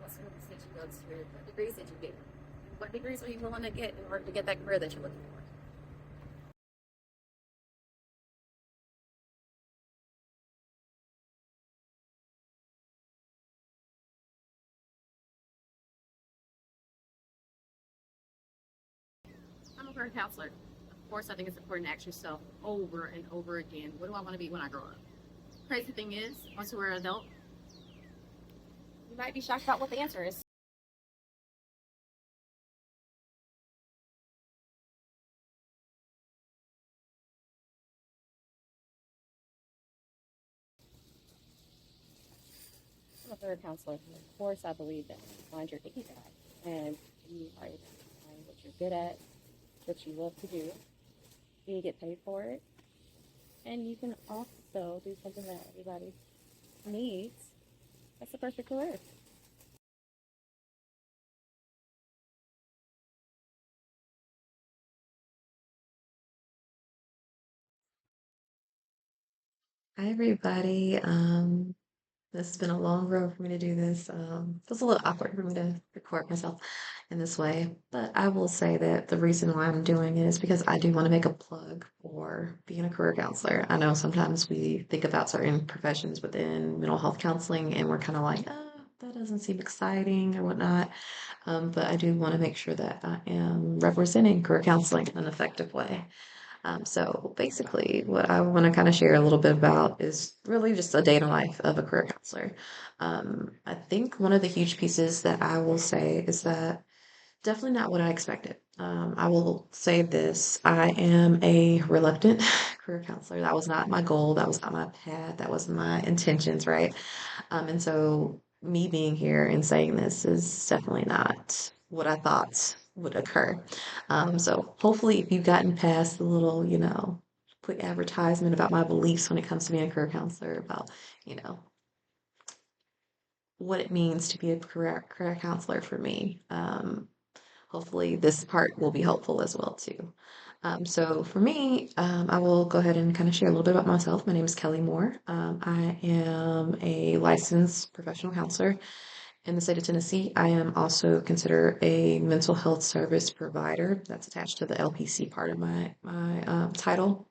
what schools did you go to, what degrees did you get? What degrees are you willing to get in order to get that career that you're looking for? I'm a career counselor. Of course, I think it's important to ask yourself over and over again, what do I want to be when I grow up? Crazy thing is, once we're an adult, you might be shocked about what the answer is. I'm a career counselor. Of course, I believe that you find your ikigai and you are able to find what you're good at, what you love to do, and you get paid for it. And you can also do something that everybody needs. That's the perfect career. Hi, everybody. This has been a long road for me to do this. Feels a little awkward for me to record myself in this way, but I will say that the reason why I'm doing it is because I do want to make a plug for being a career counselor. I know sometimes we think about certain professions within mental health counseling and we're kind of like, oh, that doesn't seem exciting or whatnot. But I do want to make sure that I am representing career counseling in an effective way. So basically, what I want to kind of share a little bit about is really just a day in the life of a career counselor. I think one of the huge pieces that I will say is that definitely not what I expected. I will say this, I am a reluctant career counselor. That was not my goal. That was not my path. That wasn't my intentions, right? And so me being here and saying this is definitely not what I thought would occur. So hopefully if you've gotten past the little, quick advertisement about my beliefs when it comes to being a career counselor, about, you know, what it means to be a career counselor for me. Hopefully this part will be helpful as well too. So for me, I will go ahead and kind of share a little bit about myself. My name is Kelly Moore. I am a licensed professional counselor in the state of Tennessee. I am also considered a mental health service provider. That's attached to the LPC part of my title.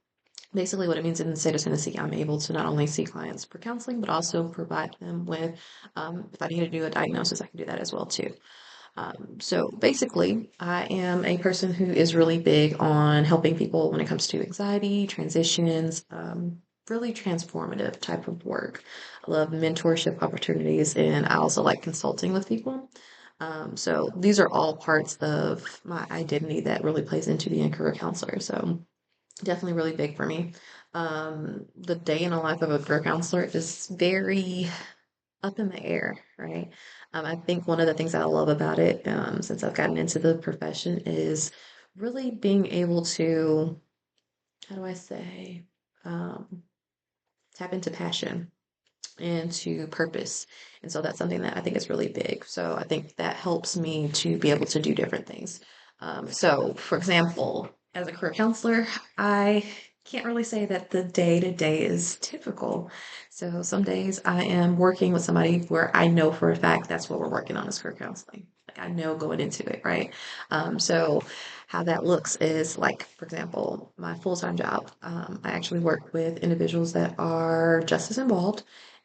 Basically, what it means in the state of Tennessee, I'm able to not only see clients for counseling, but also provide them with, if I need to do a diagnosis, I can do that as well too. So basically, I am a person who is really big on helping people when it comes to anxiety, transitions, really transformative type of work. I love mentorship opportunities, and I also like consulting with people. So these are all parts of my identity that really plays into being a career counselor. So definitely really big for me. The day in the life of a career counselor is very up in the air, right? I think one of the things that I love about it, since I've gotten into the profession, is really being able to, how do I say, um, tap into passion and to purpose. And so that's something that I think is really big. So I think that helps me to be able to do different things. So, for example, as a career counselor, I can't really say that the day to day is typical. So some days I am working with somebody where I know for a fact that's what we're working on as career counseling. Like I know going into it, right? So how that looks is like, for example, my full-time job. I actually work with individuals that are justice involved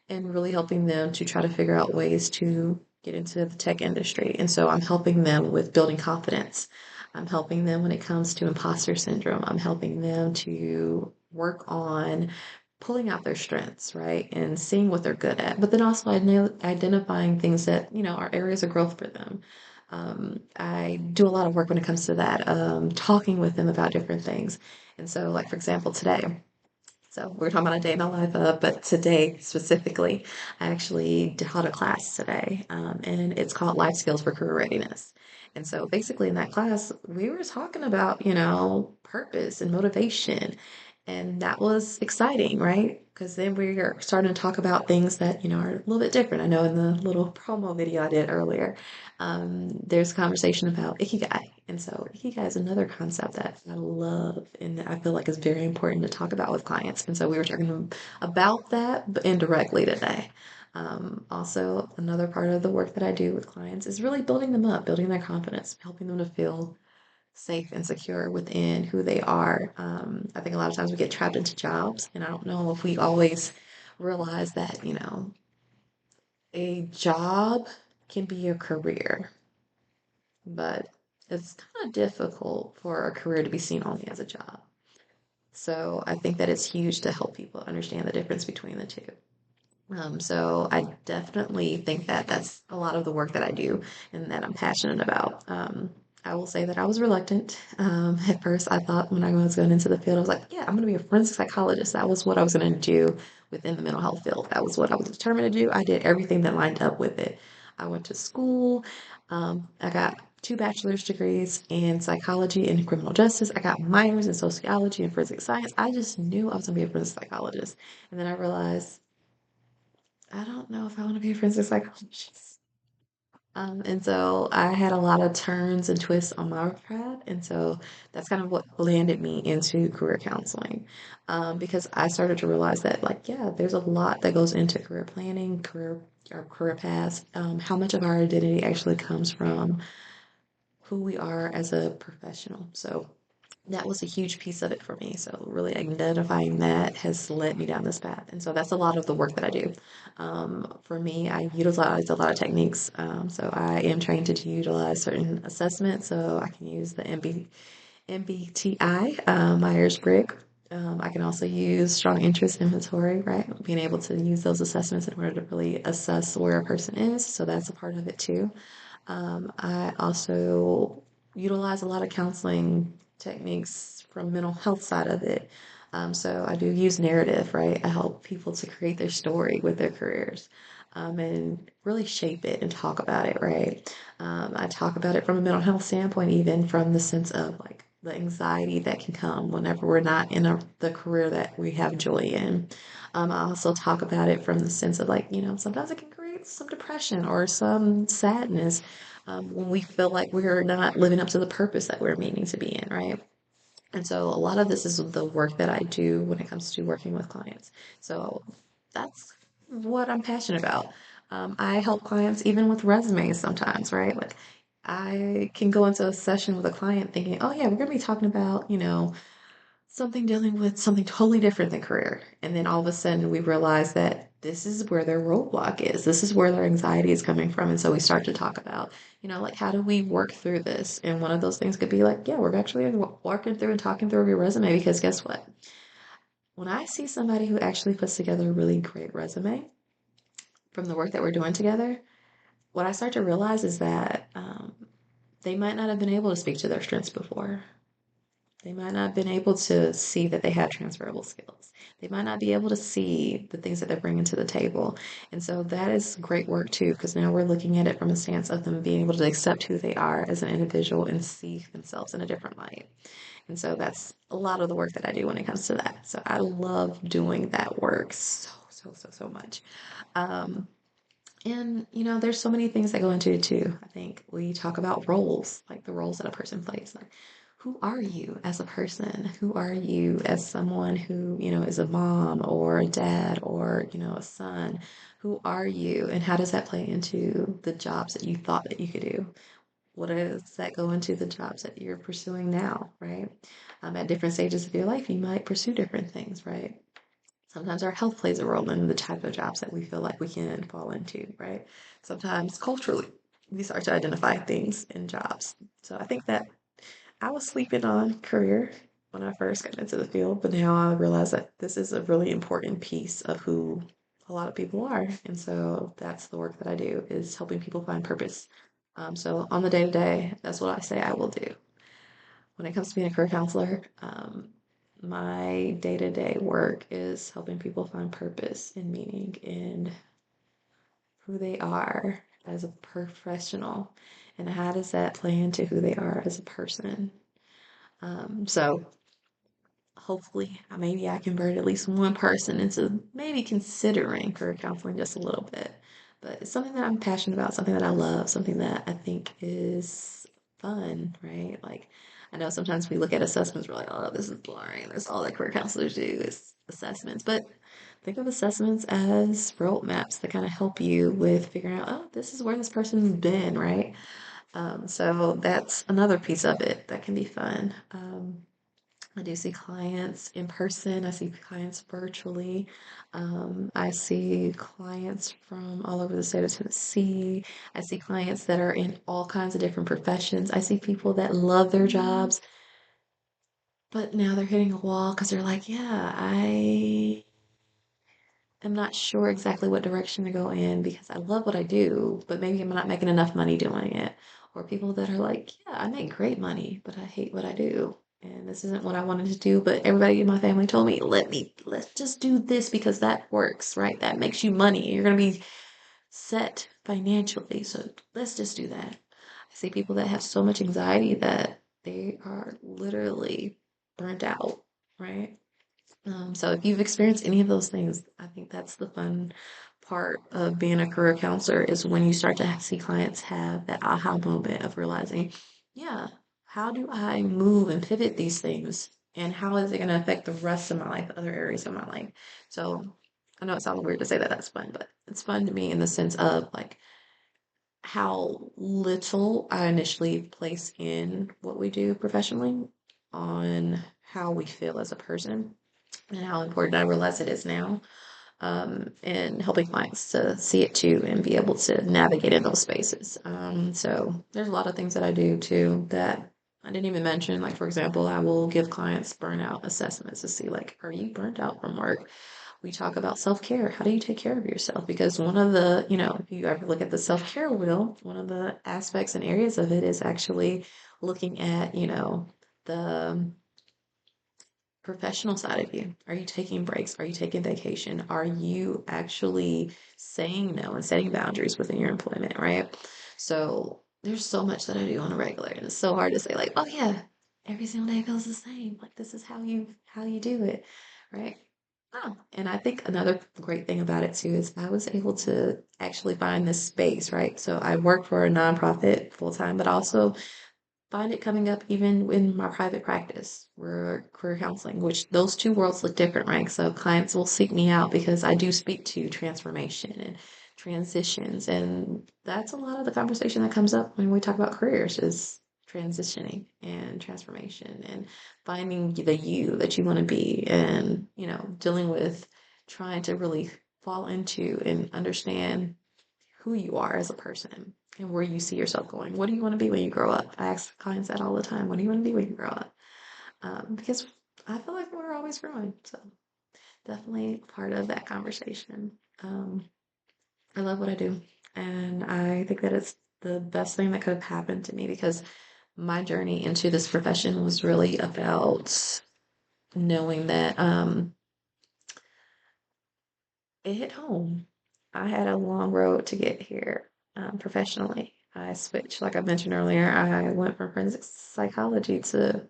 and really helping them to try to figure out ways to get into the tech industry. And so I'm helping them with building confidence. I'm helping them when it comes to imposter syndrome. I'm helping them to work on pulling out their strengths, right? And seeing what they're good at, but then also identifying things that, are areas of growth for them. I do a lot of work when it comes to that, talking with them about different things. And so, like, for example, today, so we're talking about a day in my life, but today specifically, I actually taught a class today, and it's called Life Skills for Career Readiness. And so basically in that class, we were talking about, purpose and motivation. And that was exciting, right? Because then we are starting to talk about things that, are a little bit different. I know in the little promo video I did earlier, there's a conversation about ikigai. And so ikigai is another concept that I love and I feel like is very important to talk about with clients. And so we were talking about that, but indirectly today. Also, another part of the work that I do with clients is really building them up, building their confidence, helping them to feel safe and secure within who they are. I think a lot of times we get trapped into jobs, and I don't know if we always realize that, a job can be a career, but it's kind of difficult for a career to be seen only as a job. So I think that it's huge to help people understand the difference between the two. So I definitely think that that's a lot of the work that I do and that I'm passionate about. I will say that I was reluctant. At first, I thought when I was going into the field, I was like, yeah, I'm going to be a forensic psychologist. That was what I was going to do within the mental health field. That was what I was determined to do. I did everything that lined up with it. I went to school. I got two bachelor's degrees in psychology and criminal justice. I got minors in sociology and forensic science. I just knew I was going to be a forensic psychologist. And then I realized I don't know if I want to be a forensic psychologist. And so I had a lot of turns and twists on my path. And so that's kind of what landed me into career counseling. Because I started to realize that, like, yeah, there's a lot that goes into career planning, our career paths, how much of our identity actually comes from who we are as a professional. So that was a huge piece of it for me. So really identifying that has led me down this path. And so that's a lot of the work that I do. For me, I utilize a lot of techniques. So I am trained to utilize certain assessments. So I can use the MBTI, Myers-Briggs. I can also use strong interest inventory, right? Being able to use those assessments in order to really assess where a person is. So that's a part of it too. I also utilize a lot of counseling techniques from mental health side of it. So I do use narrative, right? I help people to create their story with their careers, and really shape it and talk about it, right? I talk about it from a mental health standpoint, even from the sense of like the anxiety that can come whenever we're not in the career that we have joy in. I also talk about it from the sense of like, sometimes it can create some depression or some sadness when we feel like we're not living up to the purpose that we're meaning to be in, right? And so a lot of this is the work that I do when it comes to working with clients. So that's what I'm passionate about. I help clients even with resumes sometimes, right? Like I can go into a session with a client thinking, oh yeah, we're going to be talking about, something dealing with something totally different than career. And then all of a sudden we realize that this is where their roadblock is. This is where their anxiety is coming from. And so we start to talk about, like how do we work through this? And one of those things could be like, yeah, we're actually walking through and talking through your resume because guess what? When I see somebody who actually puts together a really great resume from the work that we're doing together, what I start to realize is that they might not have been able to speak to their strengths before. They might not have been able to see that they have transferable skills. They might not be able to see the things that they're bringing to the table. And so that is great work too, because now we're looking at it from a stance of them being able to accept who they are as an individual and see themselves in a different light. And so that's a lot of the work that I do when it comes to that. So I love doing that work so, so, so, so much. Um, and, there's so many things that go into it too. I think we talk about roles, like the roles that a person plays. Like, who are you as a person? Who are you as someone who, is a mom or a dad or, a son? Who are you? And how does that play into the jobs that you thought that you could do? What does that go into the jobs that you're pursuing now, right? At different stages of your life, you might pursue different things, right? Sometimes our health plays a role in the type of jobs that we feel like we can fall into, right? Sometimes culturally, we start to identify things in jobs. So I think that I was sleeping on career when I first got into the field, but now I realize that this is a really important piece of who a lot of people are. And so that's the work that I do is helping people find purpose. So on the day to day, that's what I say I will do. When it comes to being a career counselor, my day to day work is helping people find purpose and meaning in who they are as a professional and how does that play into who they are as a person. So hopefully, maybe I convert at least one person into maybe considering career counseling just a little bit. But it's something that I'm passionate about, something that I love, something that I think is fun, right? Like, I know sometimes we look at assessments, we're like, oh, this is boring. That's all that career counselors do is assessments. But think of assessments as roadmaps that kind of help you with figuring out, oh, this is where this person's been, right? So that's another piece of it that can be fun. I do see clients in person. I see clients virtually. I see clients from all over the state of Tennessee. I see clients that are in all kinds of different professions. I see people that love their jobs, but now they're hitting a wall because they're like, yeah, I'm not sure exactly what direction to go in because I love what I do, but maybe I'm not making enough money doing it. Or people that are like, yeah, I make great money, but I hate what I do. And this isn't what I wanted to do, but everybody in my family told me, let's just do this because that works, right? That makes you money. You're going to be set financially. So let's just do that. I see people that have so much anxiety that they are literally burnt out, right? So if you've experienced any of those things, I think that's the fun part of being a career counselor is when you start to see clients have that aha moment of realizing, yeah, how do I move and pivot these things? And how is it going to affect the rest of my life, other areas of my life? So I know it sounds weird to say that that's fun, but it's fun to me in the sense of like how little I initially place in what we do professionally on how we feel as a person and how important I realize it is now, and helping clients to see it too and be able to navigate in those spaces. So there's a lot of things that I do too that I didn't even mention. Like, for example, I will give clients burnout assessments to see, like, are you burnt out from work? We talk about self-care. How do you take care of yourself? Because one of the, if you ever look at the self-care wheel, one of the aspects and areas of it is actually looking at, the professional side of you. Are you taking breaks? Are you taking vacation? Are you actually saying no and setting boundaries within your employment, right? So there's so much that I do on a regular, and it's so hard to say like, oh yeah, every single day feels the same. Like this is how you do it, right? Oh, and I think another great thing about it too is I was able to actually find this space, right? So I work for a nonprofit full time, but also find it coming up even in my private practice for career counseling, which those two worlds look different, right? So clients will seek me out because I do speak to transformation and transitions. And that's a lot of the conversation that comes up when we talk about careers is transitioning and transformation and finding the you that you want to be and, dealing with trying to really fall into and understand who you are as a person and where you see yourself going. What do you want to be when you grow up? I ask clients that all the time. What do you want to be when you grow up? Because I feel like we're always growing. So definitely part of that conversation. Um, I love what I do. And I think that it's the best thing that could have happened to me because my journey into this profession was really about knowing that it hit home. I had a long road to get here professionally. I switched, like I mentioned earlier, I went from forensic psychology to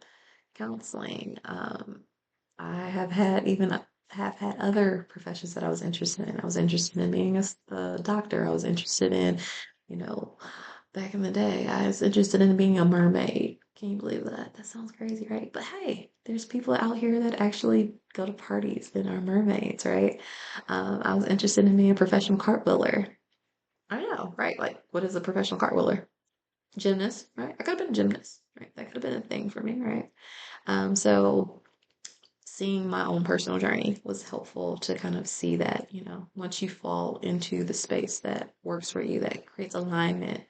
counseling. I have had other professions that I was interested in. I was interested in being a doctor. I was interested in, you know, back in the day, I was interested in being a mermaid. Can you believe that? That sounds crazy, right? But hey, there's people out here that actually go to parties and are mermaids, right? I was interested in being a professional cartwheeler. I know, right? Like, what is a professional cartwheeler? Gymnast, right? I could have been a gymnast, right? That could have been a thing for me, right? So seeing my own personal journey was helpful to kind of see that, once you fall into the space that works for you, that creates alignment,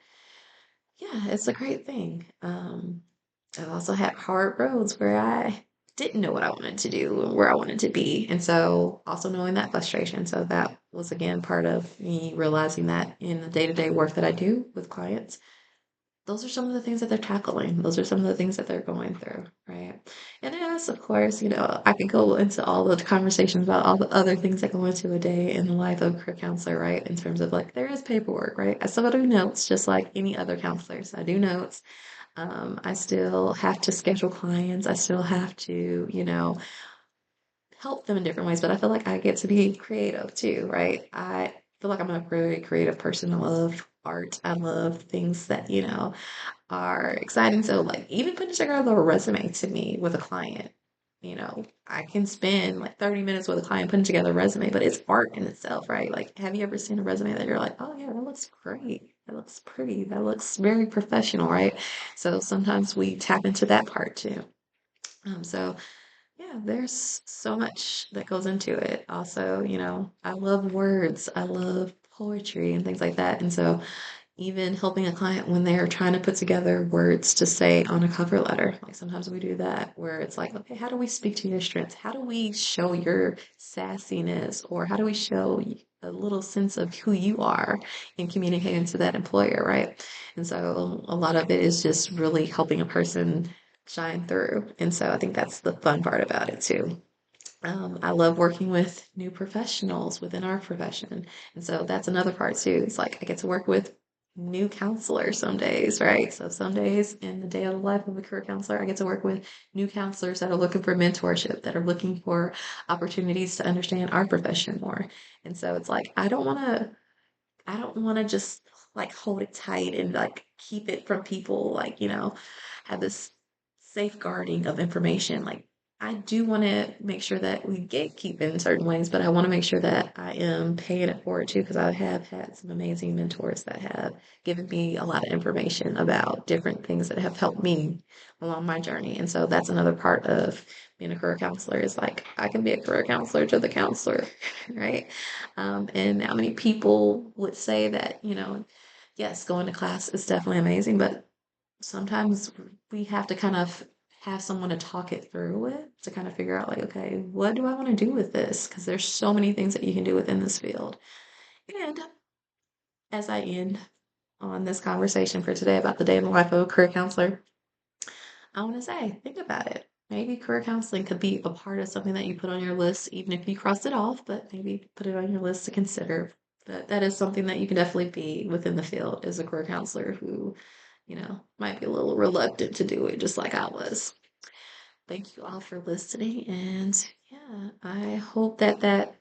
yeah, it's a great thing. I've also had hard roads where I didn't know what I wanted to do and where I wanted to be. And so also knowing that frustration. So that was again part of me realizing that in the day-to-day work that I do with clients, those are some of the things that they're tackling. Those are some of the things that they're going through, right? And yes, of course, I could go into all the conversations about all the other things that go into a day in the life of a career counselor, right? In terms of like, there is paperwork, right? I still do notes just like any other counselors. I do notes. I still have to schedule clients. I still have to, help them in different ways, but I feel like I get to be creative too, right? I feel like I'm a very creative person. I love art. I love things that, are exciting. So like even putting together a resume to me with a client, I can spend like 30 minutes with a client putting together a resume, but it's art in itself, right? Like, have you ever seen a resume that you're like, oh yeah, that looks great. That looks pretty. That looks very professional, right? So sometimes we tap into that part too. So yeah, there's so much that goes into it. Also, I love words. I love poetry and things like that. And so even helping a client when they're trying to put together words to say on a cover letter. Like sometimes we do that where it's like, okay, how do we speak to your strengths? How do we show your sassiness? Or how do we show a little sense of who you are in communicating to that employer, right? And so a lot of it is just really helping a person shine through. And so I think that's the fun part about it too. I love working with new professionals within our profession. And so that's another part too. It's like I get to work with new counselors some days, right? So some days in the day of the life of a career counselor, I get to work with new counselors that are looking for mentorship, that are looking for opportunities to understand our profession more. And so it's like I don't want to just like hold it tight and like keep it from people, like, have this safeguarding of information. Like, I do want to make sure that we gatekeep in certain ways, but I want to make sure that I am paying it forward too, because I have had some amazing mentors that have given me a lot of information about different things that have helped me along my journey. And so that's another part of being a career counselor is like I can be a career counselor to the counselor, right? And how many people would say that, yes, going to class is definitely amazing, but sometimes we have to kind of have someone to talk it through with to kind of figure out, like, okay, what do I want to do with this? Because there's so many things that you can do within this field. And as I end on this conversation for today about the day in the life of a career counselor, I want to say, think about it. Maybe career counseling could be a part of something that you put on your list, even if you crossed it off, but maybe put it on your list to consider. But that is something that you can definitely be within the field as a career counselor who, might be a little reluctant to do it, just like I was. Thank you all for listening. And yeah, I hope that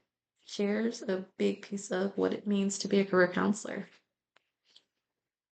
shares a big piece of what it means to be a career counselor.